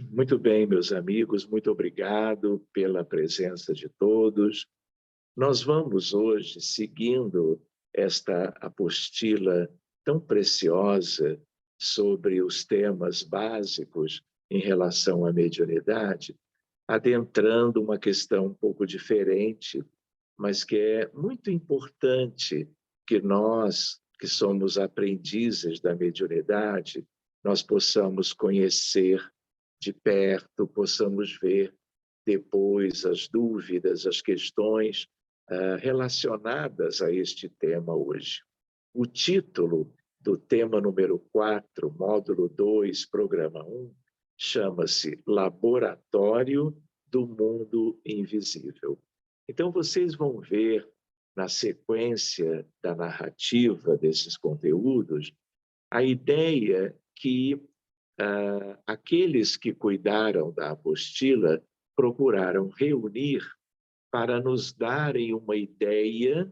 Muito bem, meus amigos, muito obrigado pela presença de todos. Nós vamos hoje, seguindo esta apostila tão preciosa sobre os temas básicos em relação à mediunidade, adentrando uma questão um pouco diferente, mas que é muito importante que nós, que somos aprendizes da mediunidade, nós possamos conhecer de perto, possamos ver depois as dúvidas, as questões relacionadas a este tema hoje. O título do tema número 4, módulo 2, programa 1, chama-se Laboratório do Mundo Invisível. Então, vocês vão ver, na sequência da narrativa desses conteúdos, a ideia que aqueles que cuidaram da apostila procuraram reunir para nos darem uma ideia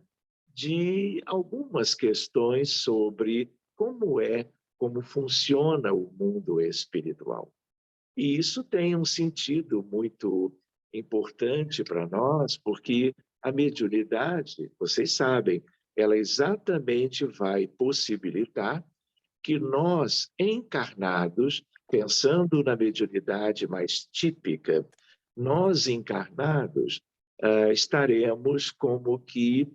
de algumas questões sobre como funciona o mundo espiritual. E isso tem um sentido muito importante para nós, porque a mediunidade, vocês sabem, ela exatamente vai possibilitar que nós, encarnados, pensando na mediunidade mais típica, nós encarnados estaremos como que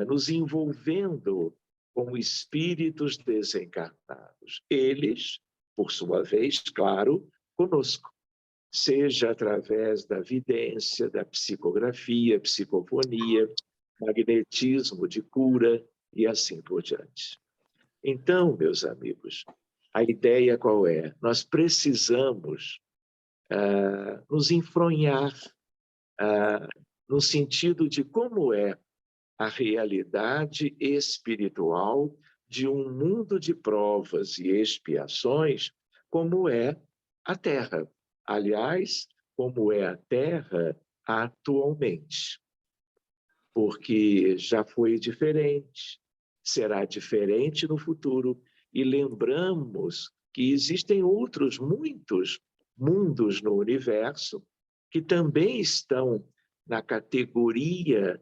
nos envolvendo com espíritos desencarnados. Eles, por sua vez, claro, conosco, seja através da vidência, da psicografia, psicofonia, magnetismo de cura e assim por diante. Então, meus amigos, a ideia qual é? Nós precisamos nos enfronhar no sentido de como é a realidade espiritual de um mundo de provas e expiações, como é a Terra. Aliás, como é a Terra atualmente. Porque já foi diferente, será diferente no futuro. E lembramos que existem outros muitos mundos no universo que também estão na categoria,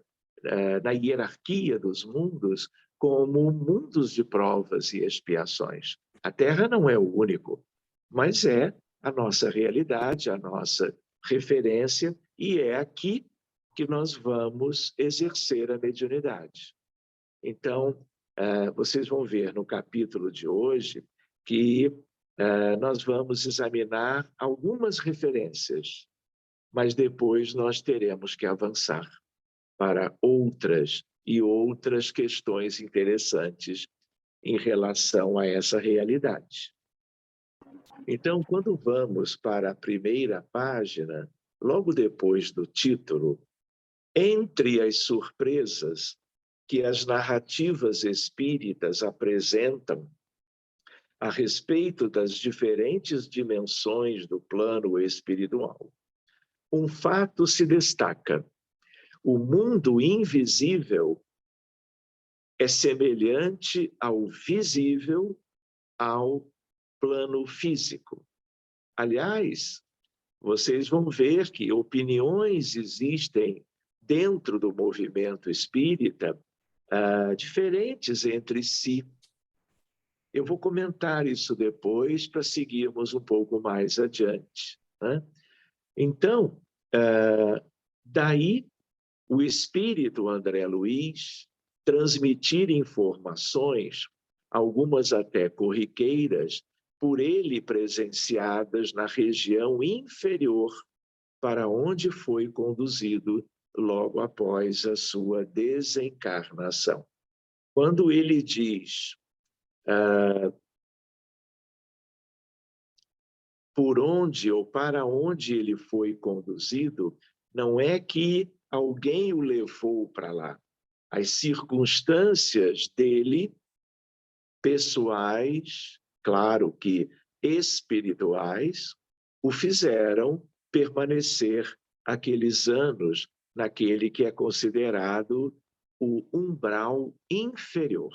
na hierarquia dos mundos, como mundos de provas e expiações. A Terra não é o único, mas é a nossa realidade, a nossa referência, e é aqui que nós vamos exercer a mediunidade. Então, vocês vão ver no capítulo de hoje que nós vamos examinar algumas referências, mas depois nós teremos que avançar para outras e outras questões interessantes em relação a essa realidade. Então, quando vamos para a primeira página, logo depois do título, entre as surpresas que as narrativas espíritas apresentam a respeito das diferentes dimensões do plano espiritual, um fato se destaca: o mundo invisível é semelhante ao visível ao plano físico. Aliás, vocês vão ver que opiniões existem dentro do movimento espírita diferentes entre si. Eu vou comentar isso depois para seguirmos um pouco mais adiante, né? Então, daí o espírito André Luiz transmitir informações, algumas até corriqueiras, por ele presenciadas na região inferior, para onde foi conduzido logo após a sua desencarnação. Quando ele diz por onde ou para onde ele foi conduzido, não é que alguém o levou para lá. As circunstâncias dele, pessoais, claro que espirituais, o fizeram permanecer aqueles anos naquele que é considerado o umbral inferior.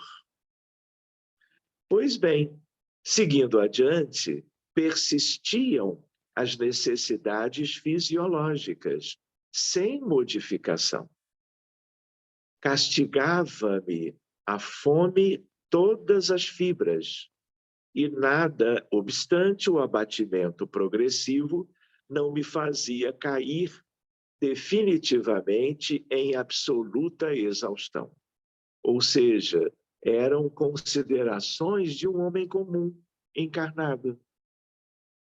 Pois bem, seguindo adiante, persistiam as necessidades fisiológicas, sem modificação. Castigava-me a fome todas as fibras, e nada, obstante o abatimento progressivo, não me fazia cair definitivamente em absoluta exaustão. Ou seja, eram considerações de um homem comum, encarnado.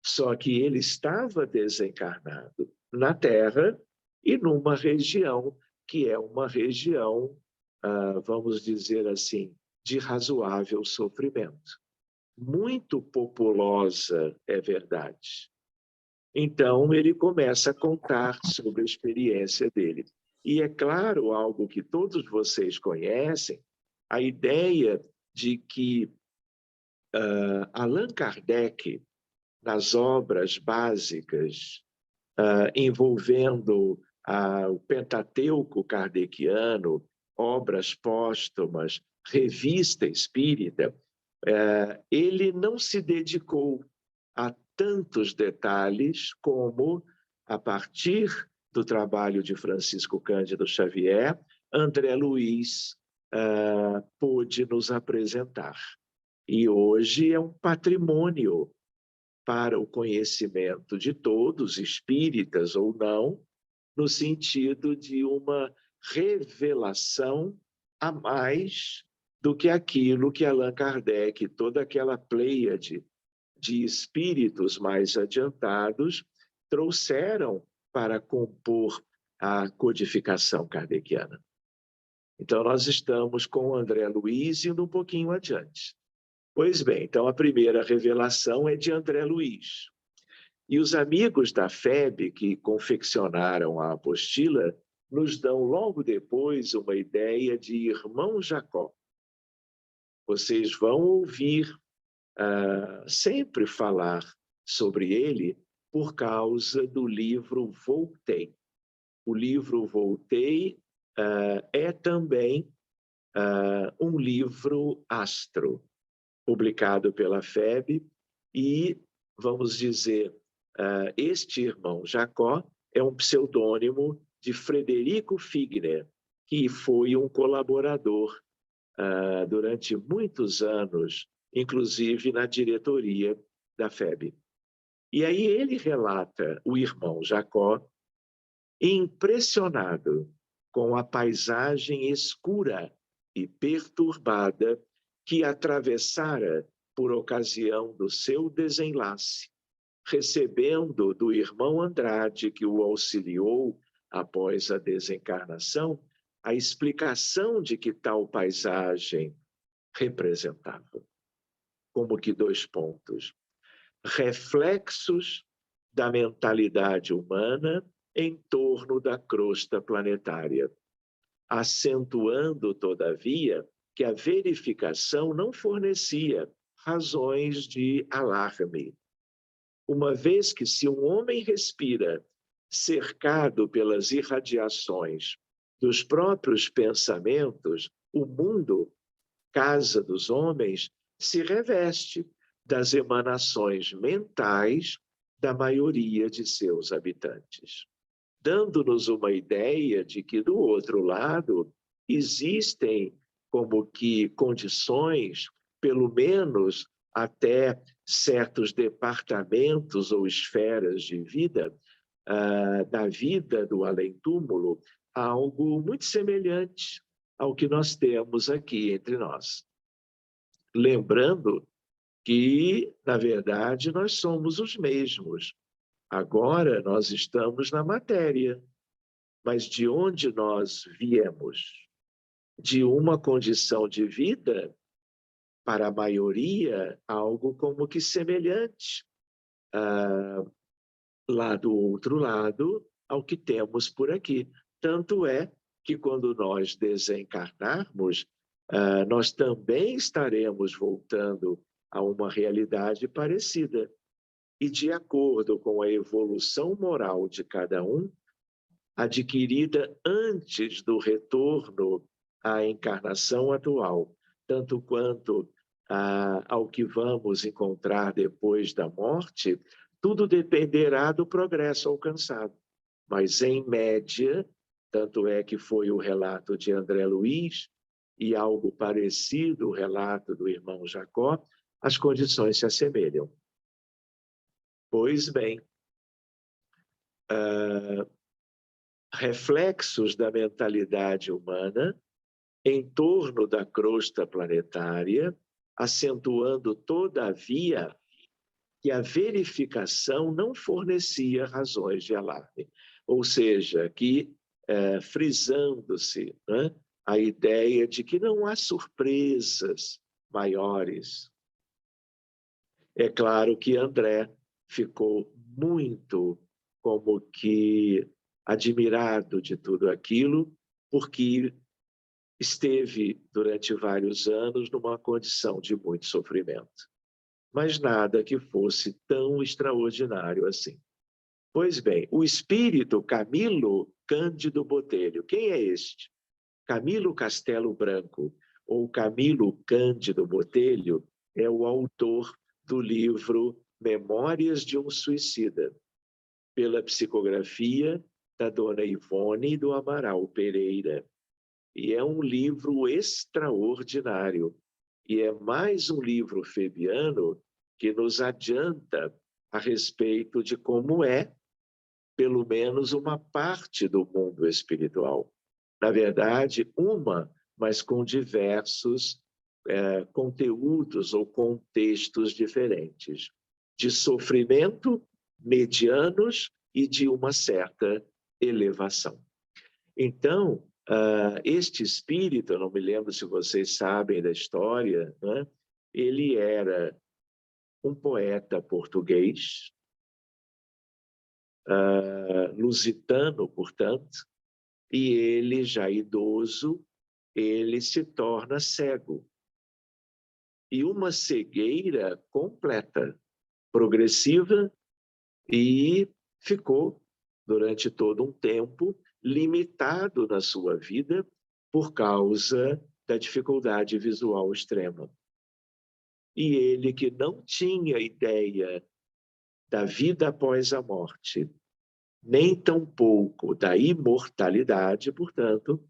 Só que ele estava desencarnado na Terra e numa região que é uma região, vamos dizer assim, de razoável sofrimento. Muito populosa, é verdade. Então, ele começa a contar sobre a experiência dele. E é claro, algo que todos vocês conhecem, a ideia de que Allan Kardec, nas obras básicas envolvendo o Pentateuco kardeciano, obras póstumas, revista espírita, ele não se dedicou a tantos detalhes como, a partir do trabalho de Francisco Cândido Xavier, André Luiz pôde nos apresentar. E hoje é um patrimônio para o conhecimento de todos, espíritas ou não, no sentido de uma revelação a mais do que aquilo que Allan Kardec e toda aquela pleiade de espíritos mais adiantados trouxeram para compor a codificação kardeciana. Então, nós estamos com o André Luiz indo um pouquinho adiante. Pois bem, então a primeira revelação é de André Luiz. E os amigos da FEB que confeccionaram a apostila nos dão logo depois uma ideia de irmão Jacó. Vocês vão ouvir sempre falar sobre ele por causa do livro Voltei. O livro Voltei é também um livro astro, publicado pela FEB, e, vamos dizer, este irmão Jacó é um pseudônimo de Frederico Figner, que foi um colaborador durante muitos anos, inclusive na diretoria da FEB. E aí ele relata, o irmão Jacó, impressionado com a paisagem escura e perturbada que atravessara por ocasião do seu desenlace, recebendo do irmão Andrade, que o auxiliou após a desencarnação, a explicação de que tal paisagem representava. Como que 2 pontos. Reflexos da mentalidade humana em torno da crosta planetária, acentuando, todavia, que a verificação não fornecia razões de alarme. Uma vez que, se um homem respira cercado pelas irradiações dos próprios pensamentos, o mundo, casa dos homens, se reveste das emanações mentais da maioria de seus habitantes, dando-nos uma ideia de que, do outro lado, existem como que condições, pelo menos até certos departamentos ou esferas de vida, da vida do além-túmulo, algo muito semelhante ao que nós temos aqui entre nós. Lembrando que, na verdade, nós somos os mesmos. Agora nós estamos na matéria, mas de onde nós viemos? De uma condição de vida, para a maioria, algo como que semelhante lá do outro lado ao que temos por aqui. Tanto é que quando nós desencarnarmos, nós também estaremos voltando a uma realidade parecida. E de acordo com a evolução moral de cada um, adquirida antes do retorno à encarnação atual, tanto quanto ao que vamos encontrar depois da morte, tudo dependerá do progresso alcançado. Mas, em média, tanto é que foi o relato de André Luiz e algo parecido o relato do irmão Jacó, as condições se assemelham. Pois bem, reflexos da mentalidade humana em torno da crosta planetária, acentuando, todavia, que a verificação não fornecia razões de alarme. Ou seja, que frisando-se, né, a ideia de que não há surpresas maiores. É claro que André ficou muito como que admirado de tudo aquilo, porque esteve durante vários anos numa condição de muito sofrimento. Mas nada que fosse tão extraordinário assim. Pois bem, o espírito Camilo Cândido Botelho, quem é este? Camilo Castelo Branco, ou Camilo Cândido Botelho, é o autor do livro Memórias de um Suicida, pela psicografia da dona Ivone do Amaral Pereira. E é um livro extraordinário. E é mais um livro fabiano que nos adianta a respeito de como é, pelo menos, uma parte do mundo espiritual. Na verdade, mas com diversos conteúdos ou contextos diferentes, de sofrimento, medianos e de uma certa elevação. Então, este espírito, eu não me lembro se vocês sabem da história, né? Ele era um poeta português, lusitano, portanto, e ele, já idoso, ele se torna cego. E uma cegueira completa, progressiva, e ficou, durante todo um tempo, limitado na sua vida por causa da dificuldade visual extrema. E ele, que não tinha ideia da vida após a morte, nem tampouco da imortalidade, portanto,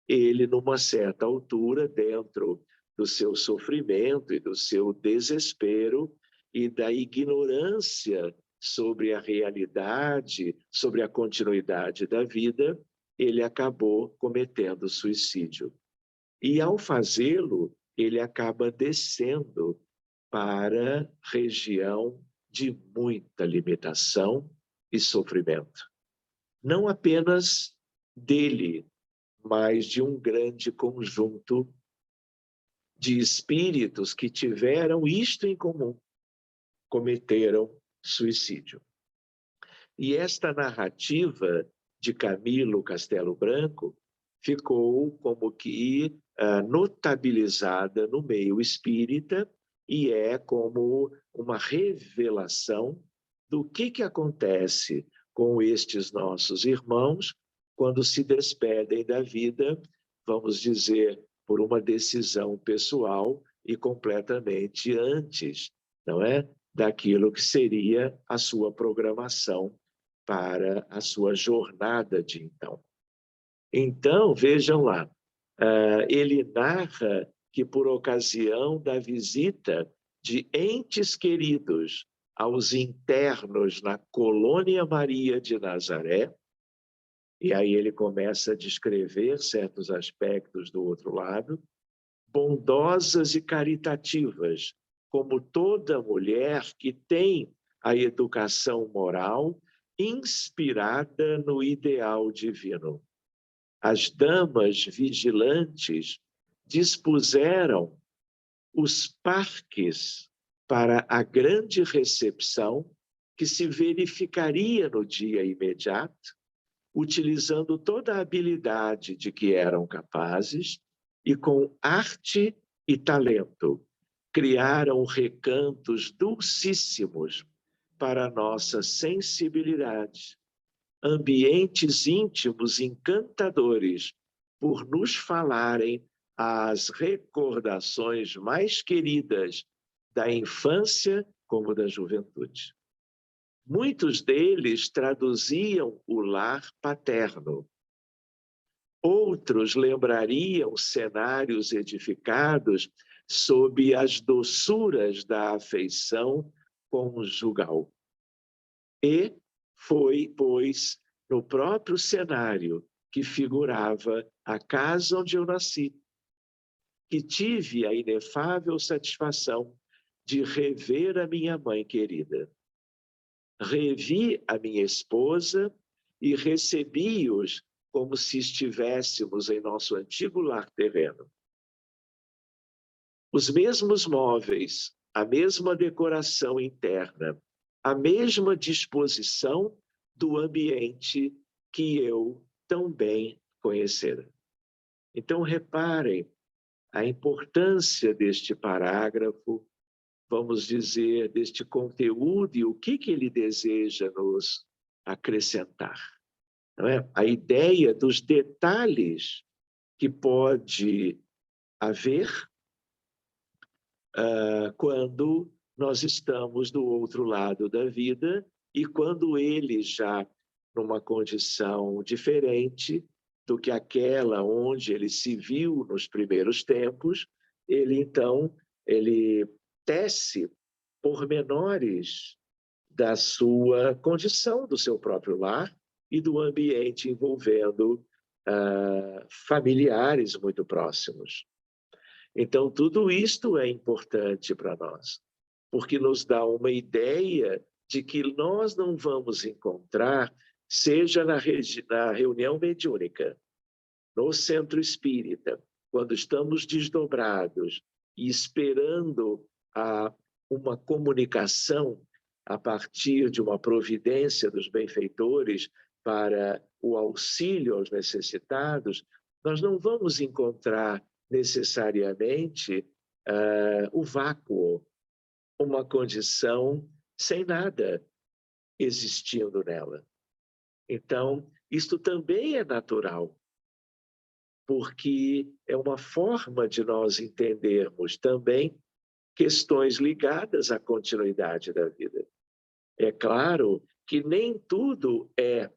ele, numa certa altura, dentro do seu sofrimento e do seu desespero e da ignorância sobre a realidade, sobre a continuidade da vida, ele acabou cometendo suicídio. E, ao fazê-lo, ele acaba descendo para a região de muita limitação e sofrimento. Não apenas dele, mas de um grande conjunto de espíritos que tiveram isto em comum, cometeram suicídio. E esta narrativa de Camilo Castelo Branco ficou como que notabilizada no meio espírita e é como uma revelação do que acontece com estes nossos irmãos quando se despedem da vida, vamos dizer, por uma decisão pessoal e completamente antes, não é, daquilo que seria a sua programação para a sua jornada de então. Então, vejam lá, ele narra que, por ocasião da visita de entes queridos aos internos na Colônia Maria de Nazaré, e aí ele começa a descrever certos aspectos do outro lado, bondosas e caritativas, como toda mulher que tem a educação moral inspirada no ideal divino. As damas vigilantes dispuseram os parques para a grande recepção que se verificaria no dia imediato, utilizando toda a habilidade de que eram capazes e com arte e talento, criaram recantos dulcíssimos para a nossa sensibilidade, ambientes íntimos encantadores por nos falarem as recordações mais queridas da infância como da juventude. Muitos deles traduziam o lar paterno. Outros lembrariam cenários edificados sob as doçuras da afeição conjugal. E foi, pois, no próprio cenário que figurava a casa onde eu nasci, que tive a inefável satisfação de rever a minha mãe querida. Revi a minha esposa e recebi-os como se estivéssemos em nosso antigo lar terreno. Os mesmos móveis, a mesma decoração interna, a mesma disposição do ambiente que eu tão bem conhecera. Então, reparem a importância deste parágrafo, vamos dizer, deste conteúdo e o que ele deseja nos acrescentar. Não é? A ideia dos detalhes que pode haver quando nós estamos do outro lado da vida e quando ele já numa condição diferente do que aquela onde ele se viu nos primeiros tempos, ele tece pormenores da sua condição, do seu próprio lar e do ambiente envolvendo familiares muito próximos. Então, tudo isto é importante para nós, porque nos dá uma ideia de que nós não vamos encontrar, seja na reunião mediúnica, no centro espírita, quando estamos desdobrados e esperando uma comunicação a partir de uma providência dos benfeitores para o auxílio aos necessitados, nós não vamos encontrar necessariamente o vácuo, uma condição sem nada existindo nela. Então, isto também é natural, porque é uma forma de nós entendermos também questões ligadas à continuidade da vida. É claro que nem tudo é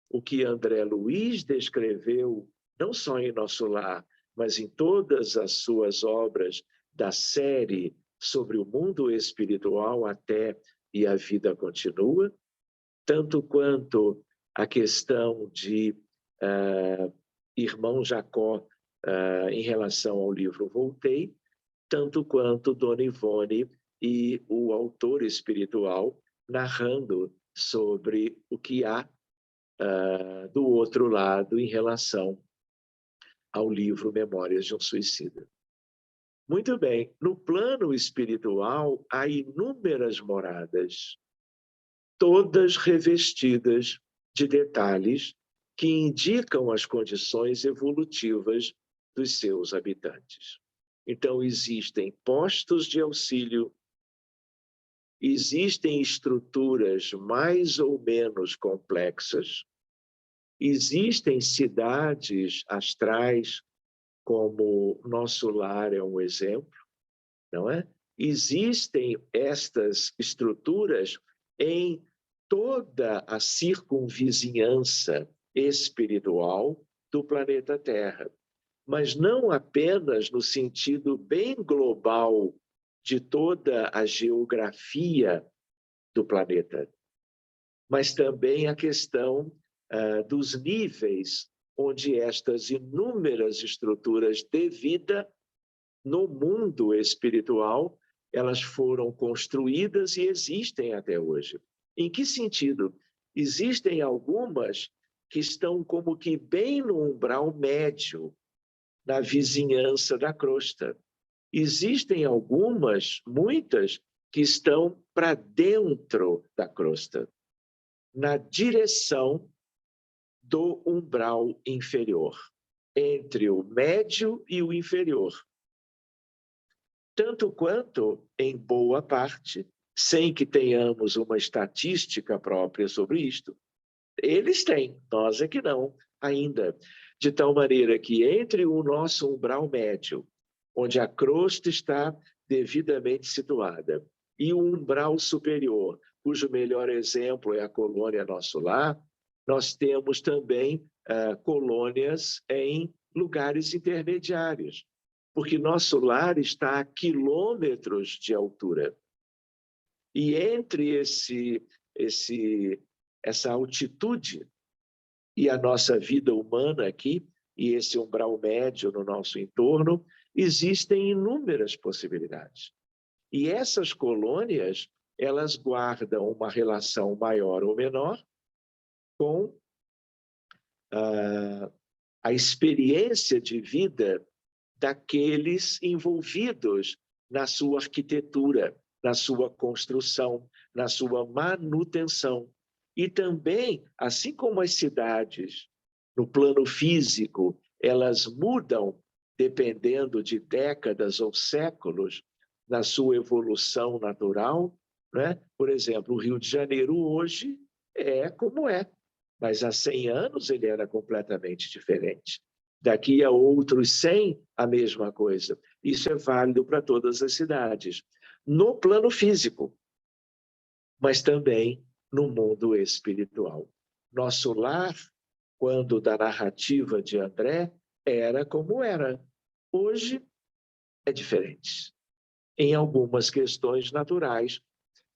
o que André Luiz descreveu, não só em Nosso Lar, mas em todas as suas obras da série sobre o mundo espiritual até e a vida continua, tanto quanto a questão de Irmão Jacó em relação ao livro Voltei, tanto quanto Dona Ivone e o autor espiritual narrando sobre o que há do outro lado em relação ao livro Memórias de um Suicida. Muito bem, no plano espiritual há inúmeras moradas, todas revestidas de detalhes que indicam as condições evolutivas dos seus habitantes. Então, existem postos de auxílio, existem estruturas mais ou menos complexas, existem cidades astrais, como Nosso Lar é um exemplo, não é? Existem estas estruturas em toda a circunvizinhança espiritual do planeta Terra, mas não apenas no sentido bem global de toda a geografia do planeta, mas também a questão dos níveis onde estas inúmeras estruturas de vida no mundo espiritual, elas foram construídas e existem até hoje. Em que sentido? Existem algumas que estão como que bem no umbral médio, na vizinhança da crosta. Existem algumas, muitas, que estão para dentro da crosta, na direção do umbral inferior, entre o médio e o inferior. Tanto quanto, em boa parte, sem que tenhamos uma estatística própria sobre isto, eles têm, nós é que não, ainda. De tal maneira que entre o nosso umbral médio, onde a crosta está devidamente situada, e o umbral superior, cujo melhor exemplo é a colônia Nosso Lar, nós temos também colônias em lugares intermediários, porque Nosso Lar está a quilômetros de altura. E entre essa altitude e a nossa vida humana aqui, e esse umbral médio no nosso entorno, existem inúmeras possibilidades. E essas colônias, elas guardam uma relação maior ou menor com a experiência de vida daqueles envolvidos na sua arquitetura, na sua construção, na sua manutenção. E também, assim como as cidades, no plano físico, elas mudam dependendo de décadas ou séculos na sua evolução natural, né? Por exemplo, o Rio de Janeiro hoje é como é, mas há 100 anos ele era completamente diferente. Daqui a outros 100, a mesma coisa. Isso é válido para todas as cidades, no plano físico, mas também no mundo espiritual. Nosso lar, quando da narrativa de André, era como era. Hoje é diferente, em algumas questões naturais,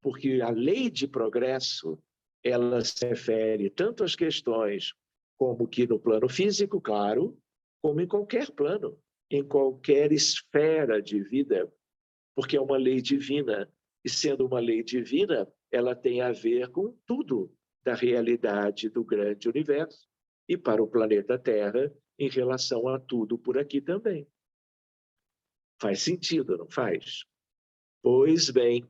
porque a lei de progresso, ela se refere tanto às questões como que no plano físico, claro, como em qualquer plano, em qualquer esfera de vida, porque é uma lei divina. E sendo uma lei divina, ela tem a ver com tudo da realidade do grande universo e para o planeta Terra em relação a tudo por aqui também. Faz sentido, não faz? Pois bem,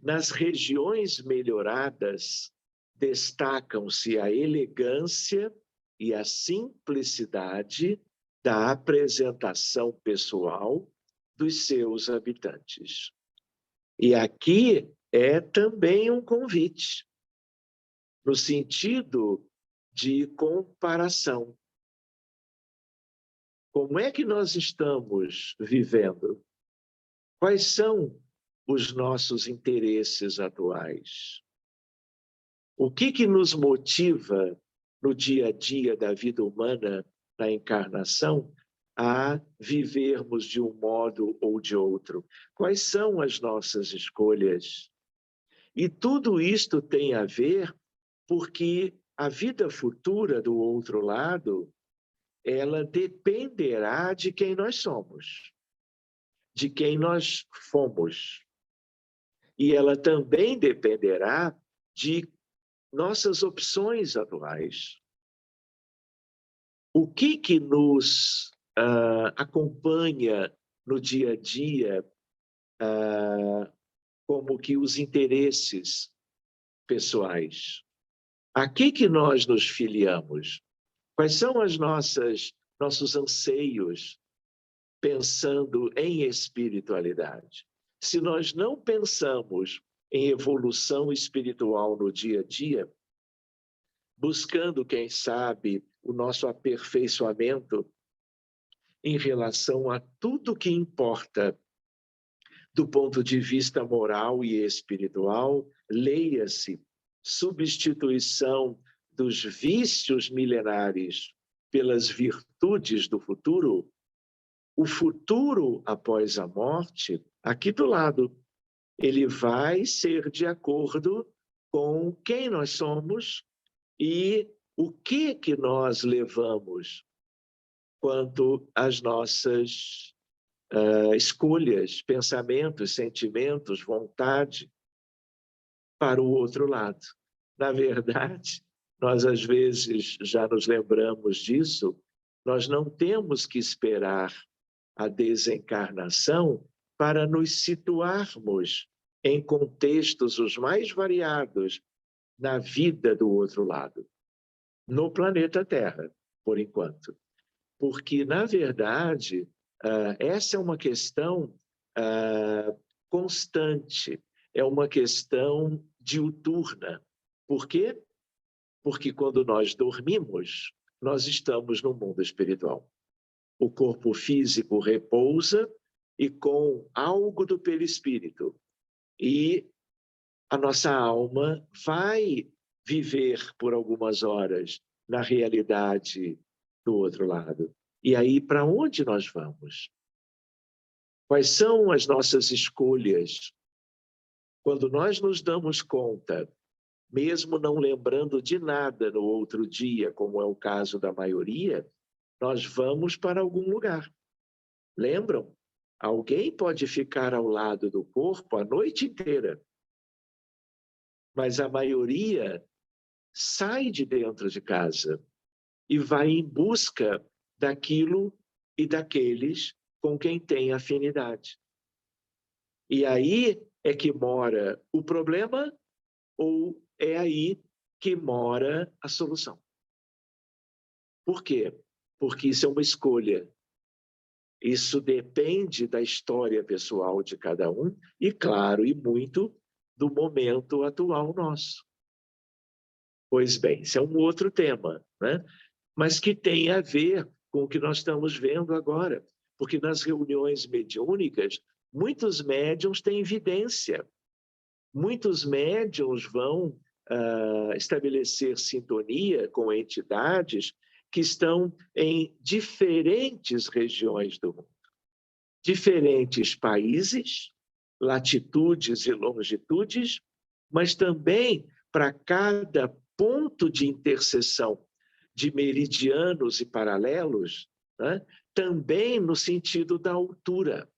nas regiões melhoradas, destacam-se a elegância e a simplicidade da apresentação pessoal dos seus habitantes. E aqui é também um convite, no sentido de comparação. Como é que nós estamos vivendo? Quais são os nossos interesses atuais? O que nos motiva no dia a dia da vida humana, na encarnação, a vivermos de um modo ou de outro? Quais são as nossas escolhas? E tudo isto tem a ver porque a vida futura do outro lado, ela dependerá de quem nós somos, de quem nós fomos. E ela também dependerá de nossas opções atuais. O que nos acompanha no dia a dia, como que os interesses pessoais? A que nós nos filiamos? Quais são as nossos anseios pensando em espiritualidade? Se nós não pensamos em evolução espiritual no dia a dia, buscando, quem sabe, o nosso aperfeiçoamento em relação a tudo que importa do ponto de vista moral e espiritual, leia-se substituição dos vícios milenares pelas virtudes do futuro, o futuro após a morte, aqui do lado, ele vai ser de acordo com quem nós somos e o que nós levamos quanto às nossas escolhas, pensamentos, sentimentos, vontade para o outro lado. Na verdade, nós às vezes já nos lembramos disso, nós não temos que esperar a desencarnação para nos situarmos em contextos os mais variados na vida do outro lado, no planeta Terra, por enquanto. Porque, na verdade, essa é uma questão constante, é uma questão diuturna. Por quê? Porque quando nós dormimos, nós estamos no mundo espiritual. o corpo físico repousa e com algo do perispírito. E a nossa alma vai viver por algumas horas na realidade do outro lado. E aí, para onde nós vamos? Quais são as nossas escolhas? Quando nós nos damos conta, mesmo não lembrando de nada no outro dia, como é o caso da maioria, nós vamos para algum lugar. Lembram? Alguém pode ficar ao lado do corpo a noite inteira, mas a maioria sai de dentro de casa e vai em busca daquilo e daqueles com quem tem afinidade. E aí é que mora o problema ou é aí que mora a solução? Por quê? Porque isso é uma escolha. Isso depende da história pessoal de cada um e, claro, e muito do momento atual nosso. Pois bem, esse é um outro tema, né? Mas que tem a ver com o que nós estamos vendo agora. Porque nas reuniões mediúnicas, muitos médiuns têm evidência. Muitos médiuns vão estabelecer sintonia com entidades que estão em diferentes regiões do mundo. Diferentes países, latitudes e longitudes, mas também para cada ponto de interseção de meridianos e paralelos, né? Também no sentido da altura,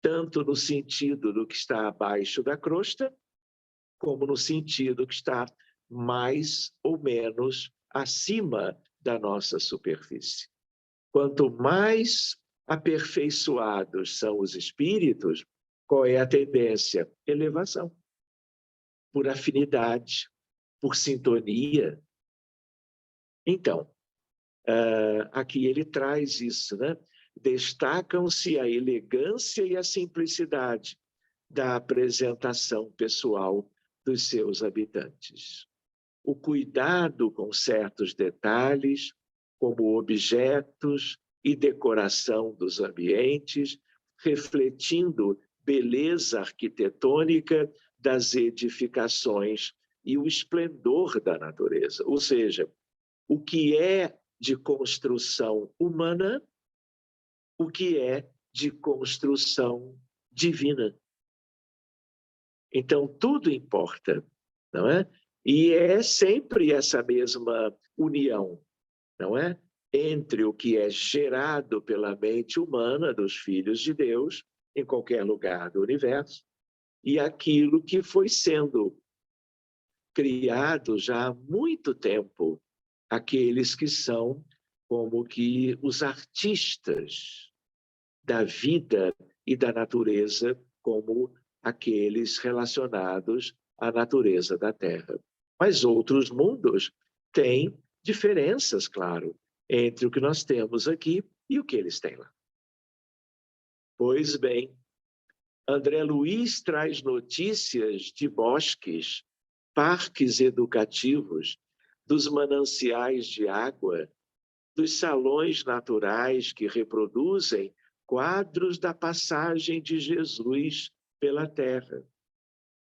tanto no sentido do que está abaixo da crosta, como no sentido que está mais ou menos acima da nossa superfície. Quanto mais aperfeiçoados são os espíritos, qual é a tendência? Elevação. Por afinidade, por sintonia. Então, aqui ele traz isso, né? Destacam-se a elegância e a simplicidade da apresentação pessoal dos seus habitantes. O cuidado com certos detalhes, como objetos e decoração dos ambientes, refletindo beleza arquitetônica das edificações e o esplendor da natureza. Ou seja, o que é de construção humana, o que é de construção divina. Então, tudo importa, não é? E é sempre essa mesma união, não é? Entre o que é gerado pela mente humana dos filhos de Deus, em qualquer lugar do universo, e aquilo que foi sendo criado já há muito tempo, aqueles que são como que os artistas da vida e da natureza, como aqueles relacionados à natureza da Terra. Mas outros mundos têm diferenças, claro, entre o que nós temos aqui e o que eles têm lá. Pois bem, André Luiz traz notícias de bosques, parques educativos, dos mananciais de água, dos salões naturais que reproduzem quadros da passagem de Jesus pela terra.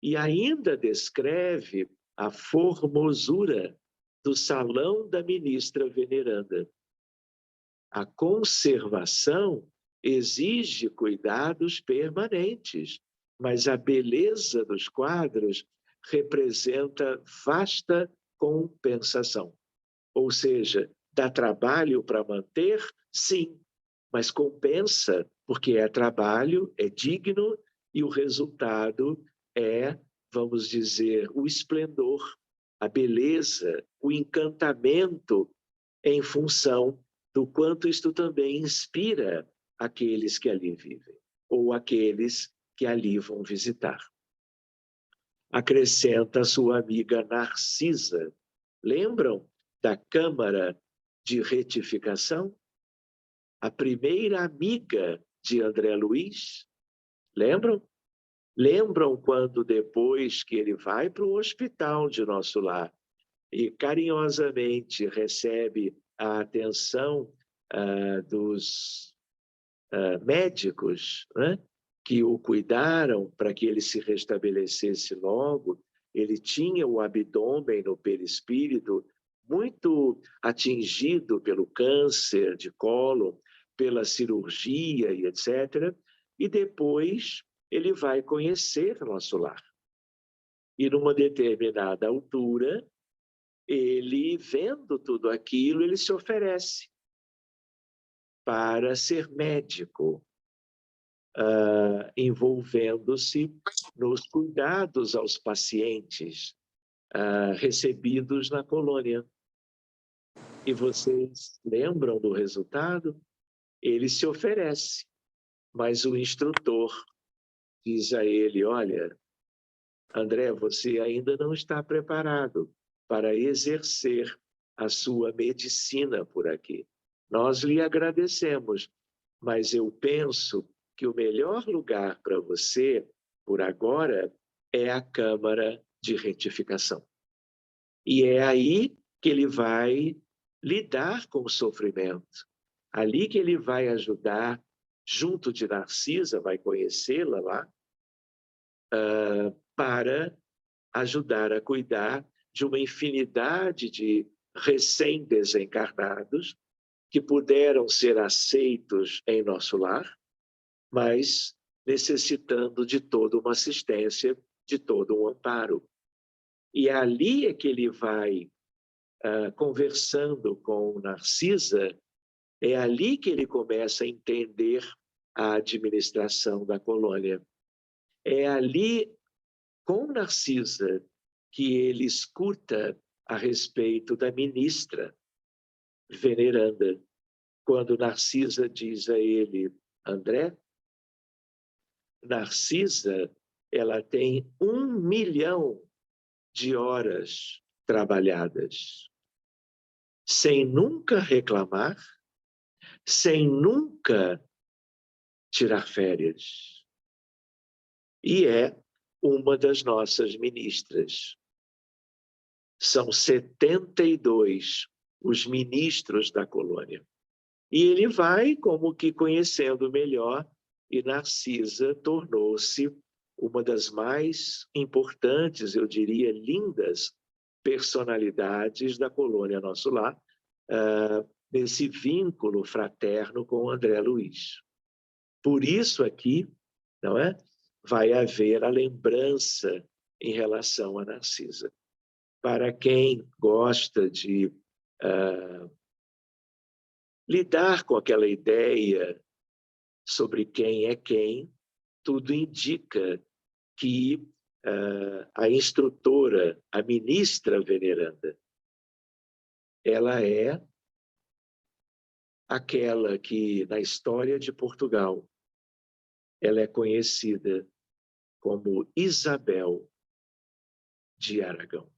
E ainda descreve a formosura do salão da ministra veneranda. A conservação exige cuidados permanentes, mas a beleza dos quadros representa vasta compensação. Ou seja, dá trabalho para manter? Sim, mas compensa, porque é trabalho, é digno e o resultado é, vamos dizer, o esplendor, a beleza, o encantamento em função do quanto isto também inspira aqueles que ali vivem ou aqueles que ali vão visitar. Acrescenta sua amiga Narcisa. Lembram da Câmara de Retificação? A primeira amiga de André Luiz? Lembram? Lembram quando depois que ele vai para o hospital de Nosso Lar e carinhosamente recebe a atenção dos médicos, né, que o cuidaram para que ele se restabelecesse logo. Ele tinha o abdômen no perispírito muito atingido pelo câncer de cólon, pela cirurgia e etc. E depois ele vai conhecer nosso lar. E numa determinada altura, ele, vendo tudo aquilo, ele se oferece para ser médico, envolvendo-se nos cuidados aos pacientes recebidos na colônia. E vocês lembram do resultado? Ele se oferece, mas o instrutor diz a ele: olha, André, você ainda não está preparado para exercer a sua medicina por aqui. Nós lhe agradecemos, mas eu penso que o melhor lugar para você, por agora, é a Câmara de Retificação. E é aí que ele vai lidar com o sofrimento. Ali que ele vai ajudar, junto de Narcisa, vai conhecê-la lá, para ajudar a cuidar de uma infinidade de recém-desencarnados que puderam ser aceitos em nosso lar, mas necessitando de toda uma assistência, de todo um amparo. E ali é que ele vai conversando com Narcisa, é ali que ele começa a entender a administração da colônia. É ali, com Narcisa, que ele escuta a respeito da ministra veneranda, quando Narcisa diz a ele: André, Narcisa, ela tem 1 milhão de horas trabalhadas, sem nunca reclamar, sem nunca tirar férias. E é uma das nossas ministras. São 72 os ministros da colônia. E ele vai como que conhecendo melhor, e Narcisa tornou-se uma das mais importantes, eu diria, lindas personalidades da colônia Nosso Lar, nesse vínculo fraterno com André Luiz. Por isso aqui, não é? Vai haver a lembrança em relação a Narcisa. Para quem gosta de lidar com aquela ideia sobre quem é quem, tudo indica que a instrutora, a ministra veneranda, ela é aquela que, na história de Portugal, ela é conhecida como Isabel de Aragão.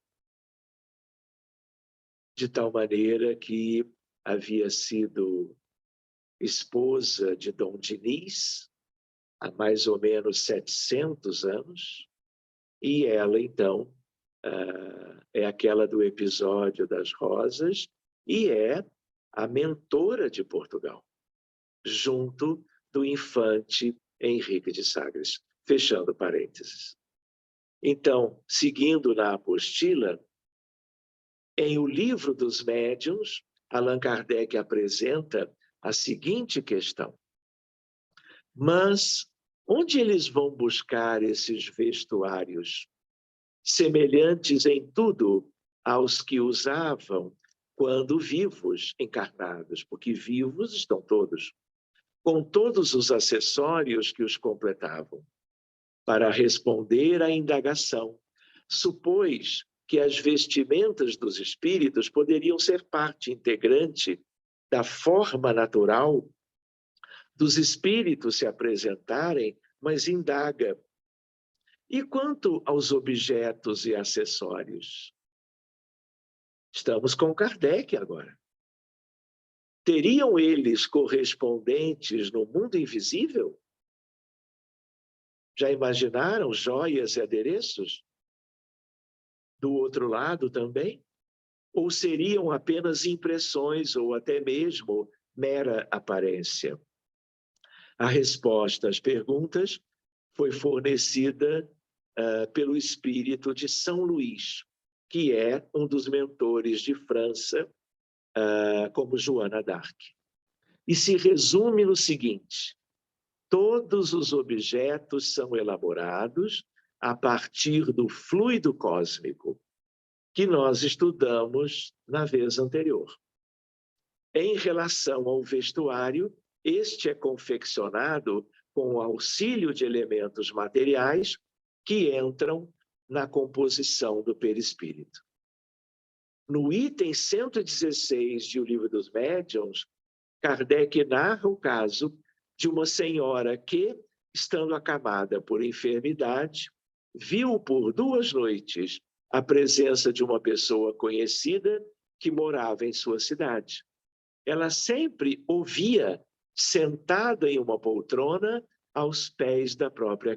De tal maneira que havia sido esposa de Dom Dinis há mais ou menos 700 anos, e ela, então, é aquela do episódio das rosas e é a mentora de Portugal, junto do infante Henrique de Sagres. Fechando parênteses. Então, seguindo na apostila, em O Livro dos Médiuns, Allan Kardec apresenta a seguinte questão: mas onde eles vão buscar esses vestuários, semelhantes em tudo aos que usavam quando vivos, encarnados, porque vivos estão todos, com todos os acessórios que os completavam? Para responder à indagação, supôs que as vestimentas dos espíritos poderiam ser parte integrante da forma natural dos espíritos se apresentarem, mas indaga: e quanto aos objetos e acessórios? Estamos com Kardec agora. Teriam eles correspondentes no mundo invisível? Já imaginaram joias e adereços? Do outro lado também? Ou seriam apenas impressões ou até mesmo mera aparência. A resposta às perguntas foi fornecida pelo espírito de São Luís, que é um dos mentores de França, como Joana d'Arc. E se resume no seguinte: todos os objetos são elaborados a partir do fluido cósmico, que nós estudamos na vez anterior. Em relação ao vestuário, este é confeccionado com o auxílio de elementos materiais que entram na composição do perispírito. No item 116 de O Livro dos Médiuns, Kardec narra o caso de uma senhora que, estando acamada por enfermidade, viu por 2 noites a presença de uma pessoa conhecida que morava em sua cidade. Ela sempre o via sentado em uma poltrona aos pés da própria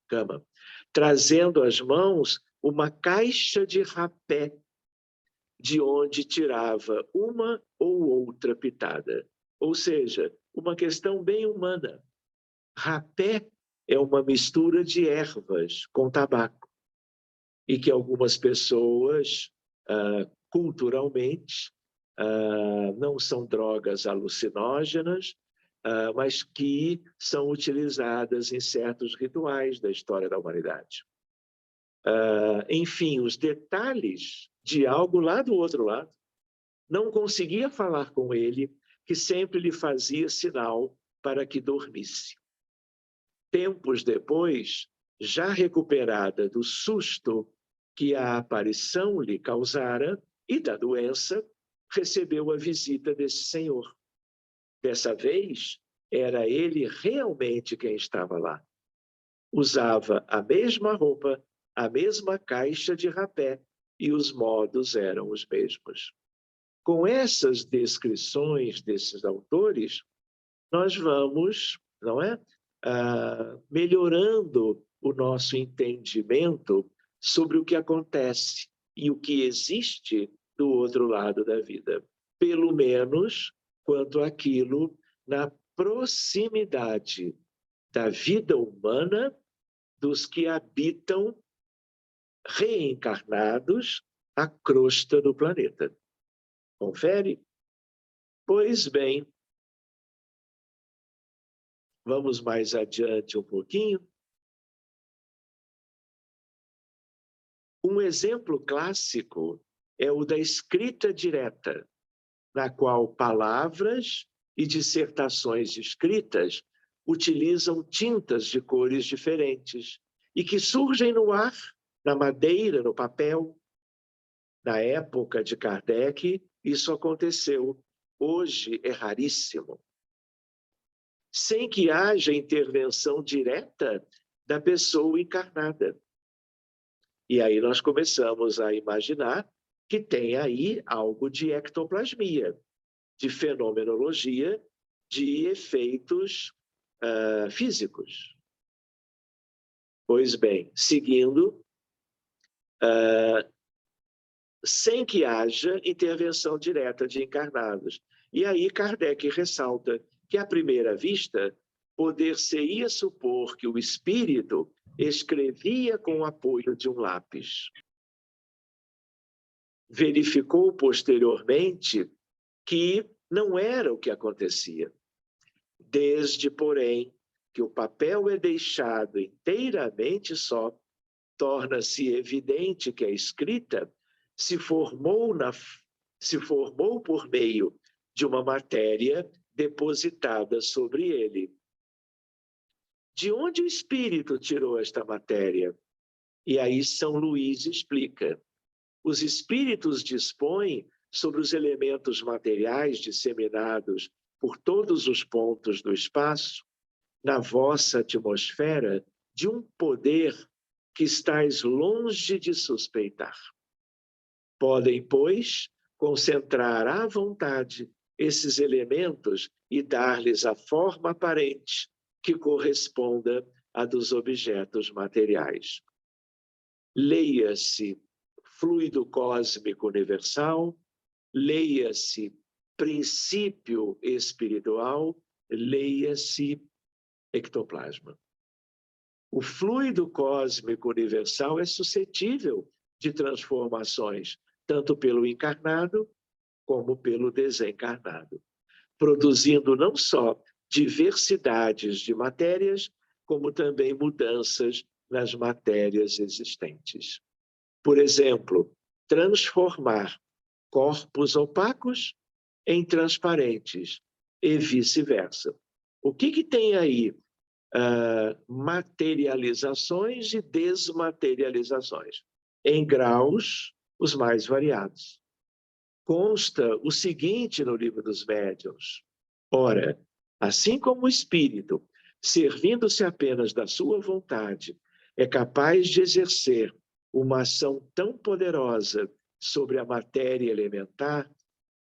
cama, trazendo às mãos uma caixa de rapé, de onde tirava uma ou outra pitada. Ou seja, uma questão bem humana. Rapé é uma mistura de ervas com tabaco, e que algumas pessoas, culturalmente, não são drogas alucinógenas, mas que são utilizadas em certos rituais da história da humanidade. Enfim, os detalhes de algo lá do outro lado, não conseguia falar com ele, que sempre lhe fazia sinal para que dormisse. Tempos depois, já recuperada do susto que a aparição lhe causara e da doença, recebeu a visita desse senhor. Dessa vez, era ele realmente quem estava lá. Usava a mesma roupa, a mesma caixa de rapé, e os modos eram os mesmos. Com essas descrições desses autores, nós vamos, não é, melhorando o nosso entendimento sobre o que acontece e o que existe do outro lado da vida. Pelo menos quanto àquilo na proximidade da vida humana dos que habitam reencarnados a crosta do planeta. Confere? Pois bem, vamos mais adiante um pouquinho. Um exemplo clássico é o da escrita direta, na qual palavras e dissertações escritas utilizam tintas de cores diferentes e que surgem no ar, na madeira, no papel. Na época de Kardec, isso aconteceu. Hoje é raríssimo. Sem que haja intervenção direta da pessoa encarnada. E aí nós começamos a imaginar que tem aí algo de ectoplasmia, de fenomenologia, de efeitos físicos. Pois bem, seguindo, sem que haja intervenção direta de encarnados. E aí Kardec ressalta que, à primeira vista, poder-se-ia supor que o espírito escrevia com o apoio de um lápis. Verificou posteriormente que não era o que acontecia. Desde, porém, que o papel é deixado inteiramente só, torna-se evidente que a escrita se formou por meio de uma matéria depositada sobre ele. De onde o espírito tirou esta matéria? E aí São Luís explica. Os espíritos dispõem sobre os elementos materiais disseminados por todos os pontos do espaço, na vossa atmosfera, de um poder que estáis longe de suspeitar. Podem, pois, concentrar à vontade esses elementos e dar-lhes a forma aparente que corresponda à dos objetos materiais. Leia-se fluido cósmico universal, leia-se princípio espiritual, leia-se ectoplasma. O fluido cósmico universal é suscetível de transformações, tanto pelo encarnado como pelo desencarnado, produzindo não só diversidades de matérias, como também mudanças nas matérias existentes. Por exemplo, transformar corpos opacos em transparentes e vice-versa. O que tem aí? Materializações e desmaterializações, em graus os mais variados. Consta o seguinte no Livro dos Médiuns: ora, assim como o espírito, servindo-se apenas da sua vontade, é capaz de exercer uma ação tão poderosa sobre a matéria elementar,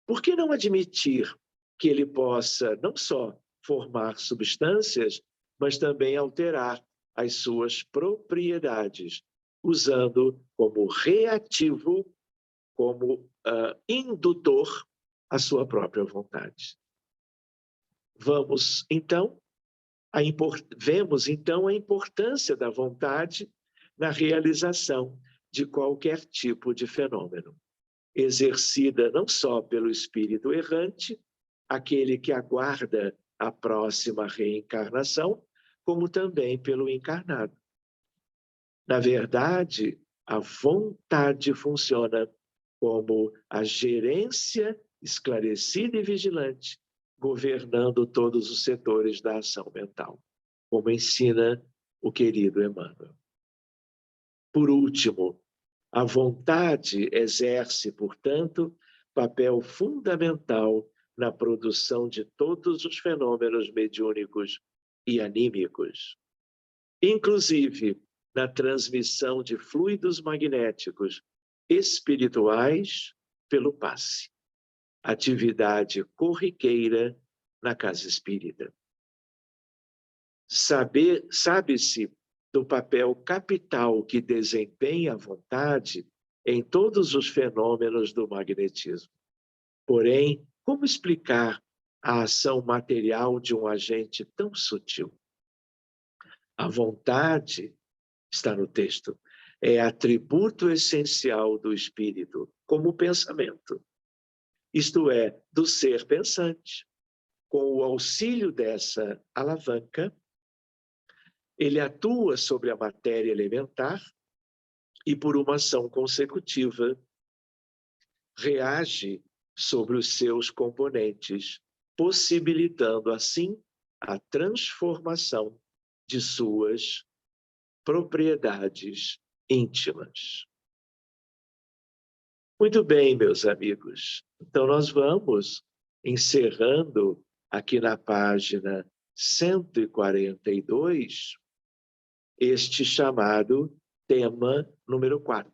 por que não admitir que ele possa não só formar substâncias, mas também alterar as suas propriedades, usando como reativo, como indutor a sua própria vontade. Vemos então a importância da vontade na realização de qualquer tipo de fenômeno, exercida não só pelo espírito errante, aquele que aguarda a próxima reencarnação, como também pelo encarnado. Na verdade, a vontade funciona como a gerência esclarecida e vigilante, governando todos os setores da ação mental, como ensina o querido Emmanuel. Por último, a vontade exerce, portanto, papel fundamental na produção de todos os fenômenos mediúnicos e anímicos, inclusive na transmissão de fluidos magnéticos espirituais pelo passe, atividade corriqueira na casa espírita. Sabe-se do papel capital que desempenha a vontade em todos os fenômenos do magnetismo. Porém, como explicar a ação material de um agente tão sutil? A vontade, está no texto, é atributo essencial do espírito, como o pensamento, isto é, do ser pensante. Com o auxílio dessa alavanca, ele atua sobre a matéria elementar e, por uma ação consecutiva, reage sobre os seus componentes, possibilitando, assim, a transformação de suas propriedades íntimas. Muito bem, meus amigos. Então, nós vamos encerrando aqui na página 142 este chamado tema número 4.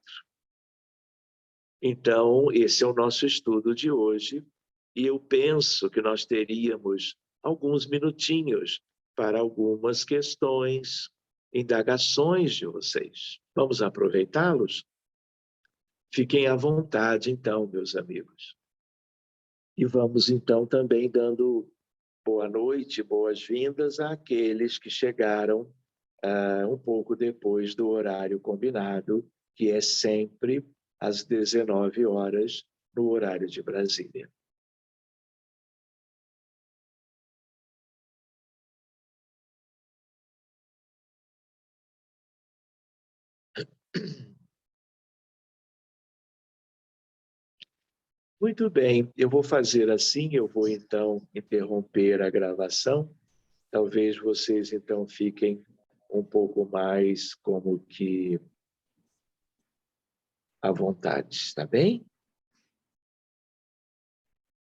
Então, esse é o nosso estudo de hoje, e eu penso que nós teríamos alguns minutinhos para algumas questões, indagações de vocês. Vamos aproveitá-los? Fiquem à vontade, então, meus amigos. E vamos, então, também dando boa noite, boas-vindas àqueles que chegaram um pouco depois do horário combinado, que é sempre às 19 horas, no horário de Brasília. Muito bem, eu vou fazer assim, eu vou então interromper a gravação. Talvez vocês então fiquem um pouco mais como que à vontade, está bem?